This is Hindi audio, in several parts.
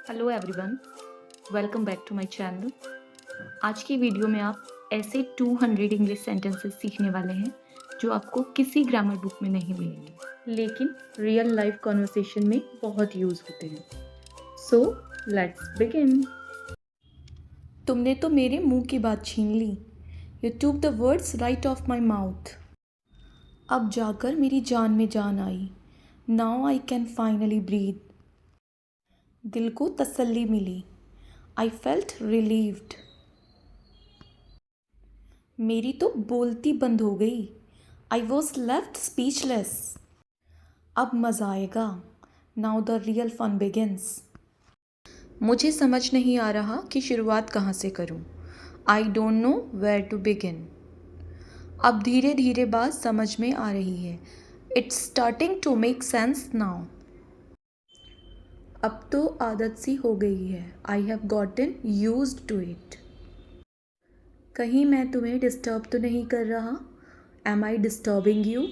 Hello everyone, welcome back to my channel. आज की वीडियो में आप ऐसे 200 इंग्लिश सेंटेंसेस सीखने वाले हैं जो आपको किसी ग्रामर बुक में नहीं मिलेंगे, लेकिन रियल लाइफ कॉन्वर्सेशन में बहुत यूज़ होते हैं। So let's begin. तुमने तो मेरे मुंह की बात छीन ली। You took the words right off my mouth. अब जाकर मेरी जान में जान आई। Now I can finally breathe. दिल को तसल्ली मिली। I felt relieved. मेरी तो बोलती बंद हो गई। I was left speechless. अब मज़ा आएगा। Now the real fun begins. मुझे समझ नहीं आ रहा कि शुरुआत कहाँ से करूँ। I don't know where to begin. अब धीरे धीरे बात समझ में आ रही है। It's starting to make sense now. अब तो आदत सी हो गई है। I have gotten used to it. कहीं मैं तुम्हें डिस्टर्ब तो नहीं कर रहा? Am I disturbing you?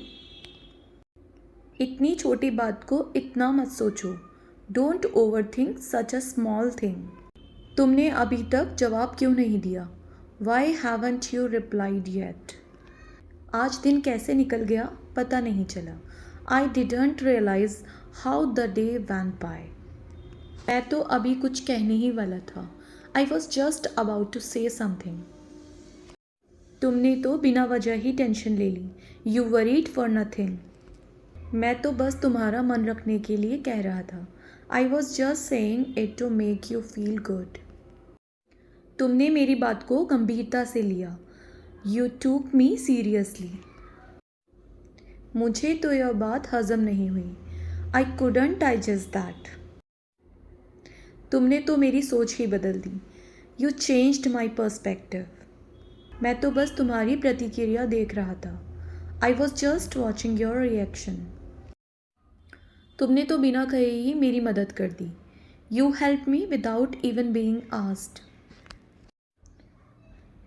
इतनी छोटी बात को इतना मत सोचो। Don't over think such a small thing. तुमने अभी तक जवाब क्यों नहीं दिया? Why haven't you replied yet? आज दिन कैसे निकल गया पता नहीं चला। I didn't realise how the day went by. मैं तो अभी कुछ कहने ही वाला था। I was just about to say something. तुमने तो बिना वजह ही टेंशन ले ली। You worried for nothing. मैं तो बस तुम्हारा मन रखने के लिए कह रहा था। I was just saying it to make you feel good. तुमने मेरी बात को गंभीरता से लिया। You took me seriously. मुझे तो यह बात हजम नहीं हुई। I couldn't digest that. तुमने तो मेरी सोच ही बदल दी। You changed my perspective. मैं तो बस तुम्हारी प्रतिक्रिया देख रहा था। I was just watching your reaction. तुमने तो बिना कहे ही मेरी मदद कर दी। You help me without even being asked.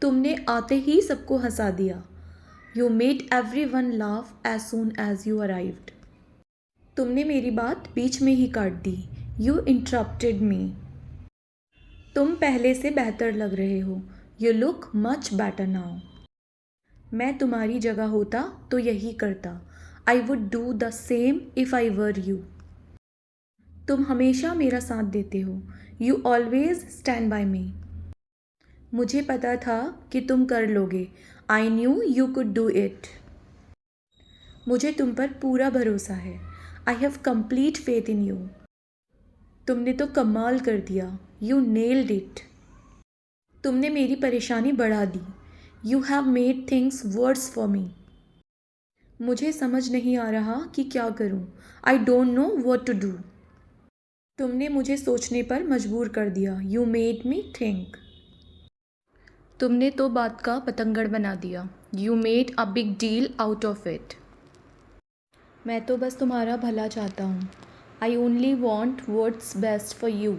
तुमने आते ही सबको हंसा दिया। You made everyone laugh as soon as you arrived. तुमने मेरी बात बीच में ही काट दी। यू इंटरप्टेड मी। तुम पहले से बेहतर लग रहे हो। You look much better now. मैं तुम्हारी जगह होता तो यही करता। I would do the same if I were you. तुम हमेशा मेरा साथ देते हो। यू ऑलवेज स्टैंड बाय मी। मुझे पता था कि तुम कर लोगे। I knew you could do it. मुझे तुम पर पूरा भरोसा है। I have complete faith in you. तुमने तो कमाल कर दिया। You nailed it. तुमने मेरी परेशानी बढ़ा दी। You have made things worse for me. मुझे समझ नहीं आ रहा कि क्या करूं। I don't know what to do. तुमने मुझे सोचने पर मजबूर कर दिया। You made me think. तुमने तो बात का पतंगड़ बना दिया। You made a big deal out of it. मैं तो बस तुम्हारा भला चाहता हूँ। I only want what's best for you.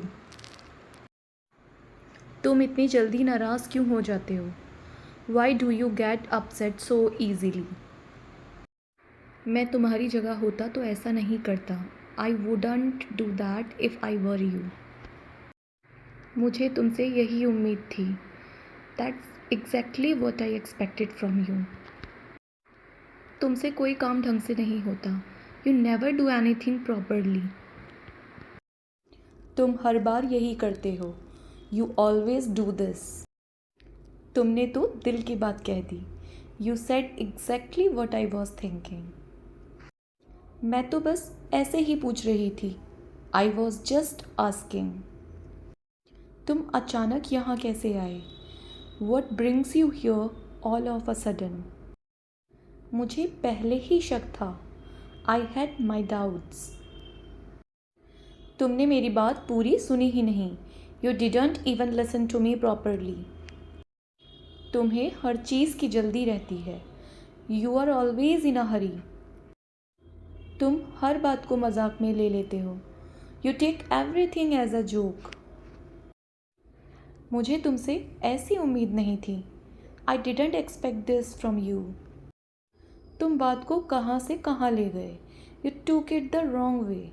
तुम इतनी जल्दी नाराज़ क्यों हो जाते हो? Why do you get upset so easily? मैं तुम्हारी जगह होता तो ऐसा नहीं करता। I wouldn't do that if I were you. मुझे तुमसे यही उम्मीद थी। That's exactly what I expected from you. तुमसे कोई काम ढंग से नहीं होता। You never do anything properly. तुम हर बार यही करते हो। You always do this. तुमने तो दिल की बात कह दी। You said exactly what I was thinking. मैं तो बस ऐसे ही पूछ रही थी। I was just asking. तुम अचानक यहाँ कैसे आए? What brings you here all of a sudden? मुझे पहले ही शक था। I had my doubts. तुमने मेरी बात पूरी सुनी ही नहीं। You didn't even listen to me properly. तुम्हें हर चीज़ की जल्दी रहती है। You are always in a hurry. तुम हर बात को मजाक में ले लेते हो। You take everything as a joke. मुझे तुमसे ऐसी उम्मीद नहीं थी। I didn't expect this from you. तुम बात को कहाँ से कहाँ ले गए। You took it the wrong way.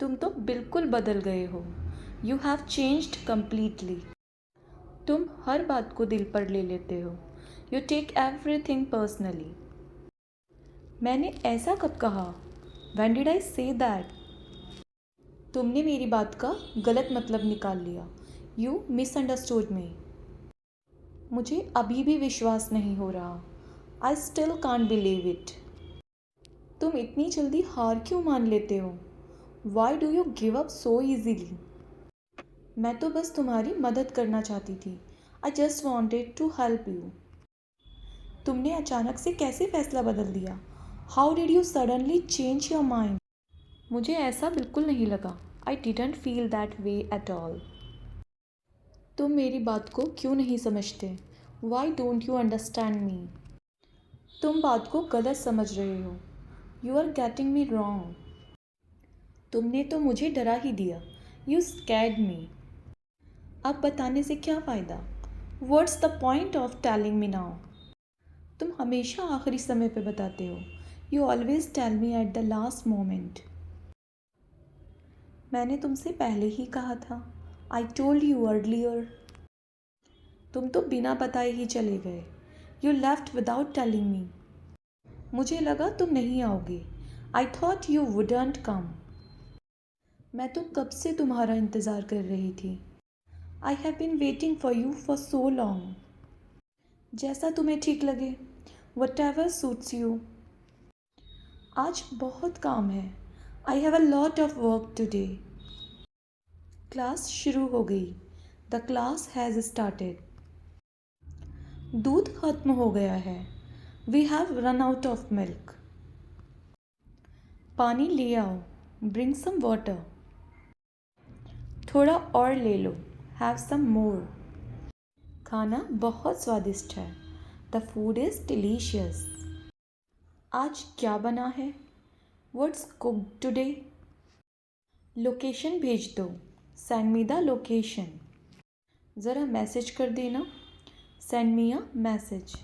तुम तो बिल्कुल बदल गए हो। You have changed completely. तुम हर बात को दिल पर ले लेते हो। You take everything personally. मैंने ऐसा कब कहा? When did I say that? तुमने मेरी बात का गलत मतलब निकाल लिया। You misunderstood me. मुझे अभी भी विश्वास नहीं हो रहा। I still can't believe it. तुम इतनी जल्दी हार क्यों मान लेते हो? Why do you give up so easily? मैं तो बस तुम्हारी मदद करना चाहती थी। I just wanted to help you. तुमने अचानक से कैसे फैसला बदल दिया? How did you suddenly change your mind? मुझे ऐसा बिल्कुल नहीं लगा। I didn't feel that way at all. तुम मेरी बात को क्यों नहीं समझते? Why don't you understand me? तुम बात को गलत समझ रहे हो। You are getting me wrong. तुमने तो मुझे डरा ही दिया। You scared me. अब बताने से क्या फ़ायदा? What's the point of telling me now? तुम हमेशा आखिरी समय पे बताते हो। You always tell me at the last moment. मैंने तुमसे पहले ही कहा था। आई टोल्ड यू अर्लियर। तुम तो बिना बताए ही चले गए। You left without telling me. मुझे लगा तुम नहीं आओगे। I thought you wouldn't come. मैं तो कब से तुम्हारा इंतज़ार कर रही थी। I have been waiting for you for so long. जैसा तुम्हें ठीक लगे। Whatever suits you. आज बहुत काम है। I have a lot of work today. Class शुरू हो गई। The class has started. दूध खत्म हो गया है। We have run out of milk. पानी ले आओ। Bring some water. थोड़ा और ले लो। हैव सम मोर। खाना बहुत स्वादिष्ट है। The food is delicious. आज क्या बना है? What's cooked today? लोकेशन भेज दो। Send me the location. ज़रा मैसेज कर देना। Send me a message.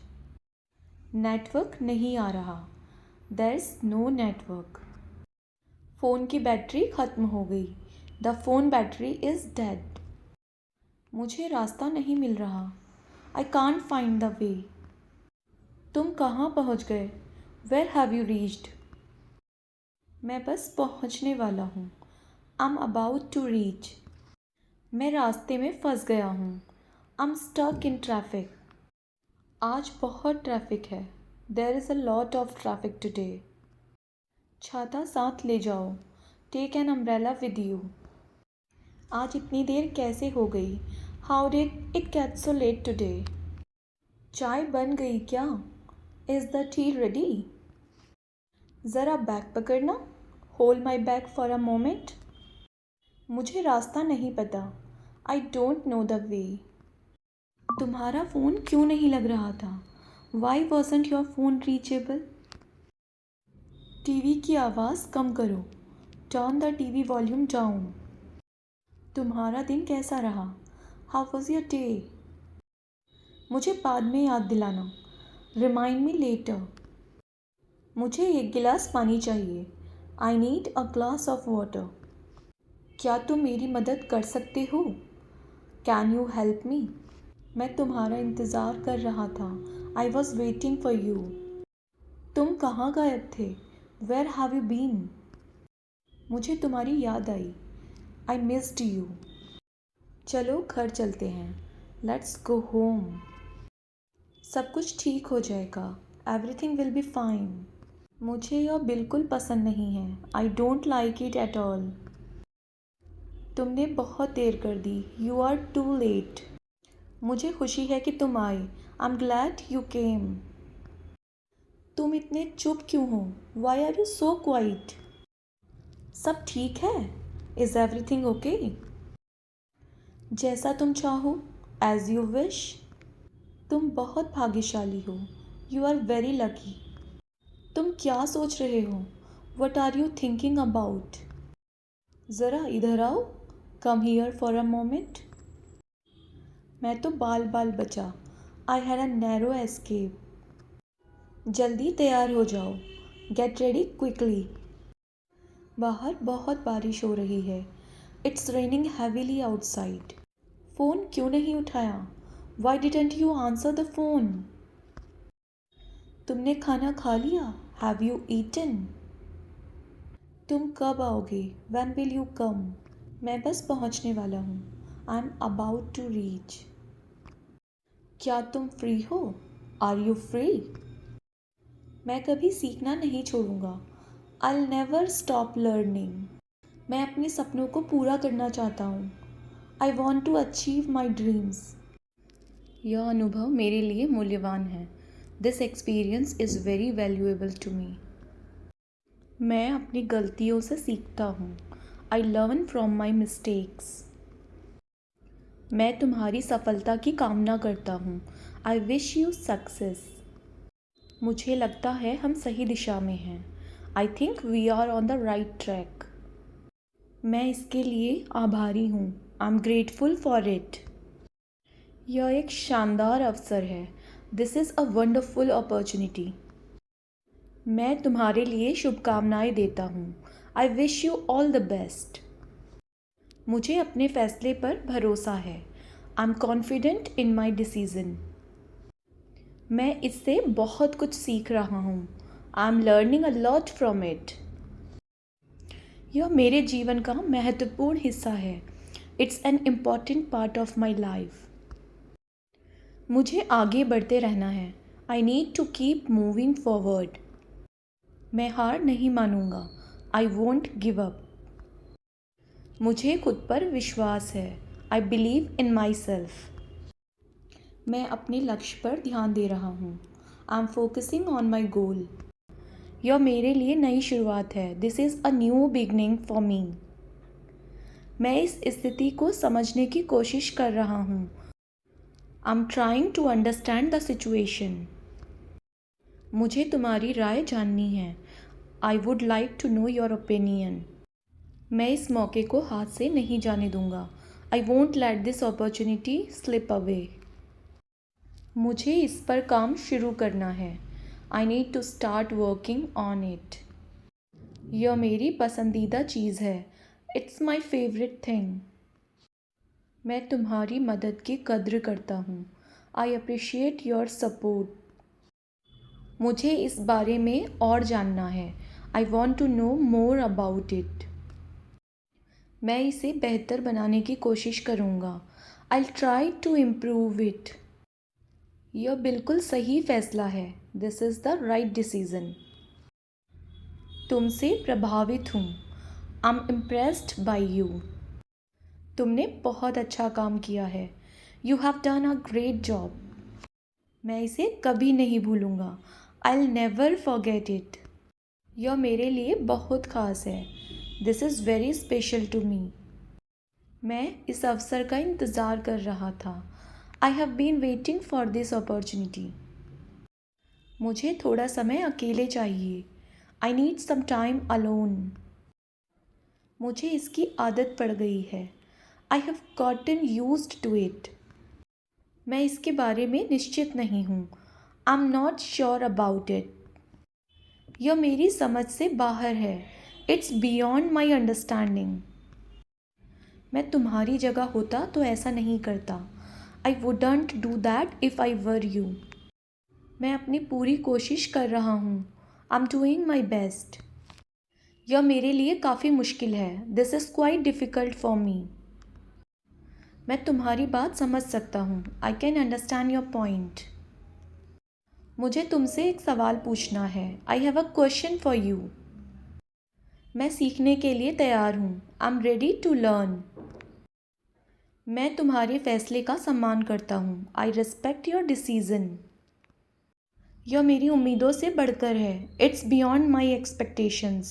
Network नहीं आ रहा। There is no network. Phone की बैटरी ख़त्म हो गई। The phone battery is dead. मुझे रास्ता नहीं मिल रहा। I can't find the way. तुम कहाँ पहुँच गए? Where have you reached? मैं बस पहुँचने वाला हूँ। I am about to reach. मैं रास्ते में फंस गया हूँ। I M stuck in traffic. आज बहुत ट्रैफिक है। There is a lot of traffic today. छाता साथ ले जाओ। Take an umbrella with you. आज इतनी देर कैसे हो गई? How did it get so late today? चाय बन गई क्या? Is the tea ready? ज़रा बैग पकड़ना। Hold my bag for a moment. मुझे रास्ता नहीं पता। I don't know the way. तुम्हारा फ़ोन क्यों नहीं लग रहा था? Y wasn't your phone reachable? TV की आवाज़ कम करो। Turn the TV volume down. तुम्हारा दिन कैसा रहा? How was your day? मुझे बाद में याद दिलाना। Remind me later. मुझे एक गिलास पानी चाहिए। I need a glass of water. क्या तुम मेरी मदद कर सकते हो? Can you help me? मैं तुम्हारा इंतज़ार कर रहा था। I was waiting for you. तुम कहाँ गायब थे? Where have you been? मुझे तुम्हारी याद आई। I missed you. चलो घर चलते हैं। Let's go home. सब कुछ ठीक हो जाएगा। Everything will be fine. मुझे यह बिल्कुल पसंद नहीं है। I don't like it at all. तुमने बहुत देर कर दी। You are too late. मुझे खुशी है कि तुम आए। I am glad you came. तुम इतने चुप क्यों हो? Why are you so quiet? सब ठीक है? Is everything okay? जैसा तुम चाहो। As you wish. तुम बहुत भाग्यशाली हो। You are very lucky. तुम क्या सोच रहे हो? What are you thinking about? ज़रा इधर आओ। Come here for a moment. मैं तो बाल बाल बचा। I had a narrow escape. जल्दी तैयार हो जाओ। Get ready quickly. बाहर बहुत बारिश हो रही है। It's raining heavily outside. Phone क्यों नहीं उठाया? Why didn't you answer the phone? तुमने खाना खा लिया? Have you eaten? तुम कब आओगे? When will you come? मैं बस पहुंचने वाला हूँ. I'm about to reach. क्या तुम फ्री हो? Are you free? मैं कभी सीखना नहीं छोड़ूंगा. I'll never stop learning. मैं अपने सपनों को पूरा करना चाहता हूँ. I want to achieve my dreams. यह अनुभव मेरे लिए मूल्यवान है. This experience is very valuable to me. मैं अपनी गलतियों से सीखता हूँ. I learn from my mistakes. मैं तुम्हारी सफलता की कामना करता हूँ. I wish you success. मुझे लगता है हम सही दिशा में हैं. I think we are on the right track. मैं इसके लिए आभारी हूँ. I'm grateful for it. यह एक शानदार अवसर है. This is a wonderful opportunity. मैं तुम्हारे लिए शुभकामनाएं देता हूँ. I wish you all the best. मुझे अपने फैसले पर भरोसा है. I'm confident in my decision. मैं इससे बहुत कुछ सीख रहा हूँ. I'm learning a lot from it. यह मेरे जीवन का महत्वपूर्ण हिस्सा है. It's an important part of my life. मुझे आगे बढ़ते रहना है. I need to keep moving forward. मैं हार नहीं मानूंगा. I won't give up. मुझे खुद पर विश्वास है. I believe in myself. मैं अपने लक्ष्य पर ध्यान दे रहा हूँ. I'm focusing on my goal. यह मेरे लिए नई शुरुआत है. This is a new beginning for me. मैं इस स्थिति को समझने की कोशिश कर रहा हूँ. I'm trying to understand the situation. मुझे तुम्हारी राय जाननी है. I would like to know your opinion. मैं इस मौके को हाथ से नहीं जाने दूंगा. I won't let this opportunity slip away. मुझे इस पर काम शुरू करना है. I need to start working on it. यह मेरी पसंदीदा चीज़ है. It's my favorite thing. मैं तुम्हारी मदद की कद्र करता हूँ. I appreciate your support. मुझे इस बारे में और जानना है. I want to know more about it. मैं इसे बेहतर बनाने की कोशिश करूँगा. I'll try to improve it. यह बिल्कुल सही फैसला है. This is the right decision. तुमसे प्रभावित हूँ. I'm impressed by you. तुमने बहुत अच्छा काम किया है. You have done a great job. मैं इसे कभी नहीं भूलूंगा. I'll never forget it. यह मेरे लिए बहुत ख़ास है. This is very special to me. मैं इस अवसर का इंतज़ार कर रहा था. I have been waiting for this opportunity. मुझे थोड़ा समय अकेले चाहिए. I need some time alone. मुझे इसकी आदत पड़ गई है. I have gotten used to it. मैं इसके बारे में निश्चित नहीं हूँ. I'm not sure about it. यह मेरी समझ से बाहर है. It's beyond my understanding. मैं तुम्हारी जगह होता तो ऐसा नहीं करता. I wouldn't do that if I were you. मैं अपनी पूरी कोशिश कर रहा हूँ. I'm doing my best. यह मेरे लिए काफ़ी मुश्किल है. This is quite difficult for me. मैं तुम्हारी बात समझ सकता हूँ. I can understand your point. मुझे तुमसे एक सवाल पूछना है. I have a question for you. मैं सीखने के लिए तैयार हूँ. I'm ready to learn. मैं तुम्हारे फैसले का सम्मान करता हूँ. I respect your decision. यह मेरी उम्मीदों से बढ़कर है. It's beyond my expectations.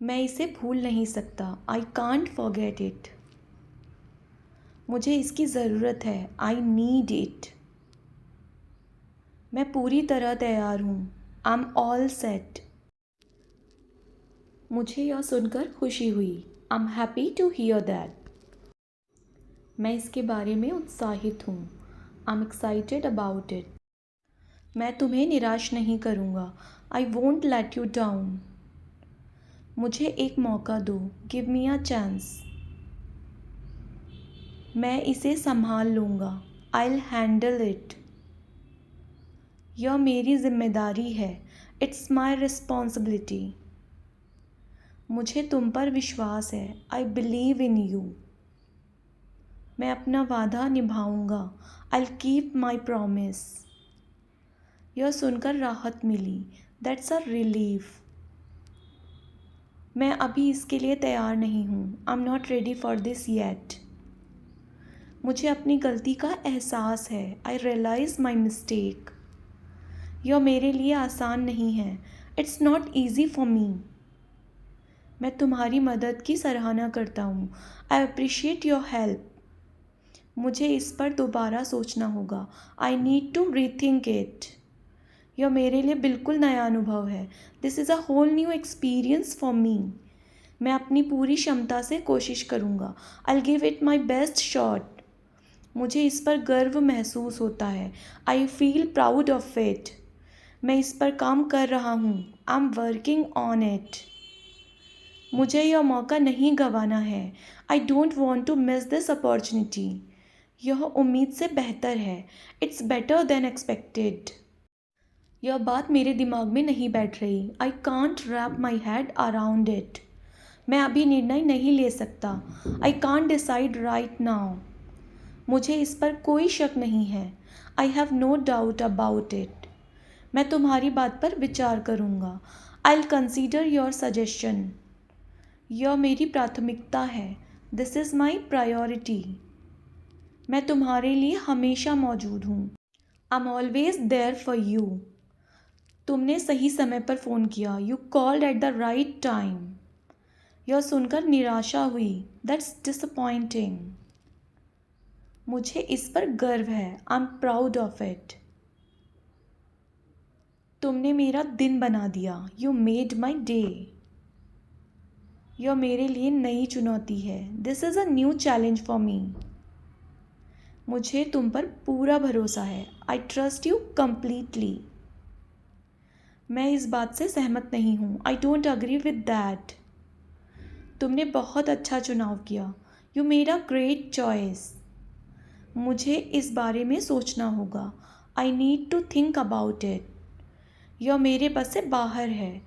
मैं इसे भूल नहीं सकता. I can't forget it. मुझे इसकी ज़रूरत है. I need it. मैं पूरी तरह तैयार हूँ. I'm all set. मुझे यह सुनकर खुशी हुई. I'm happy to hear that. मैं इसके बारे में उत्साहित हूँ. I'm excited about it. मैं तुम्हें निराश नहीं करूँगा. I won't let you down. मुझे एक मौका दो, गिव मी अ चांस। मैं इसे संभाल लूँगा, I'll हैंडल इट। यह मेरी जिम्मेदारी है, इट्स माई रिस्पॉन्सिबिलिटी। मुझे तुम पर विश्वास है, आई बिलीव इन यू। मैं अपना वादा निभाऊंगा, I'll कीप माई प्रॉमिस। यह सुनकर राहत मिली, दैट्स अ रिलीफ। मैं अभी इसके लिए तैयार नहीं हूँ, I am not ready for this yet. मुझे अपनी गलती का एहसास है, आई रियलाइज़ माई मिस्टेक। यह मेरे लिए आसान नहीं है, it's not easy for me. मैं तुम्हारी मदद की सराहना करता हूँ, आई अप्रिशिएट योर हेल्प। मुझे इस पर दोबारा सोचना होगा, I need to rethink it. यह मेरे लिए बिल्कुल नया अनुभव है, this is a whole new experience for me. मैं अपनी पूरी क्षमता से कोशिश करूँगा, I give it my best shot. मुझे इस पर गर्व महसूस होता है, I feel proud of it. मैं इस पर काम कर रहा हूँ, I am working on it. मुझे यह मौका नहीं गंवाना है, I don't want to miss this opportunity. यह उम्मीद से बेहतर है, इट्स बेटर देन एक्सपेक्टेड। यह बात मेरे दिमाग में नहीं बैठ रही, I can't wrap my head around it. मैं अभी निर्णय नहीं ले सकता, I can't decide right now. मुझे इस पर कोई शक नहीं है, I have no doubt about it. मैं तुम्हारी बात पर विचार करूँगा, I will consider your suggestion. यह मेरी प्राथमिकता है, दिस इज़ माई प्रायोरिटी। मैं तुम्हारे लिए हमेशा मौजूद हूँ, I am always there for you. तुमने सही समय पर फ़ोन किया, you called at the right time. यह सुनकर निराशा हुई, दैट्स डिसअपॉइंटिंग। मुझे इस पर गर्व है, I am proud of it. तुमने मेरा दिन बना दिया, यू मेड माई डे। यह मेरे लिए नई चुनौती है, this is a new challenge for me. मुझे तुम पर पूरा भरोसा है, आई ट्रस्ट यू कंप्लीटली। मैं इस बात से सहमत नहीं हूँ, I don't agree with that. तुमने बहुत अच्छा चुनाव किया, you made a great choice. मुझे इस बारे में सोचना होगा, I need to think about it. यह मेरे बस से बाहर है,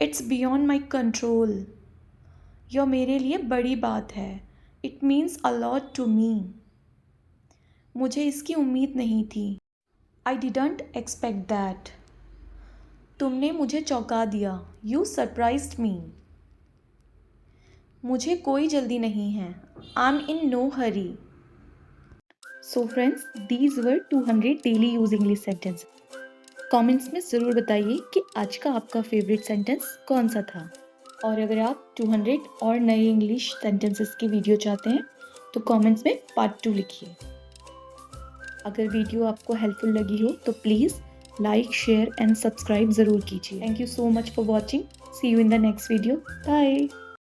इट्स बियॉन्ड माई कंट्रोल। यह मेरे लिए बड़ी बात है, it means a lot to me. मुझे इसकी उम्मीद नहीं थी, आई डिडंट एक्सपेक्ट दैट। तुमने मुझे चौंका दिया, यू सरप्राइज्ड मी। मुझे कोई जल्दी नहीं है, I am in no hurry. So friends, these were 200 daily use English sentence. Comments में ज़रूर बताइए कि आज का आपका फेवरेट सेंटेंस कौन सा था। और अगर आप 200 और नए इंग्लिश सेंटेंसेस की वीडियो चाहते हैं तो कमेंट्स में पार्ट 2 लिखिए। अगर वीडियो आपको हेल्पफुल लगी हो तो please like, share and subscribe ज़रूर कीजिए। Thank you so much for watching. See you in the next video. Bye.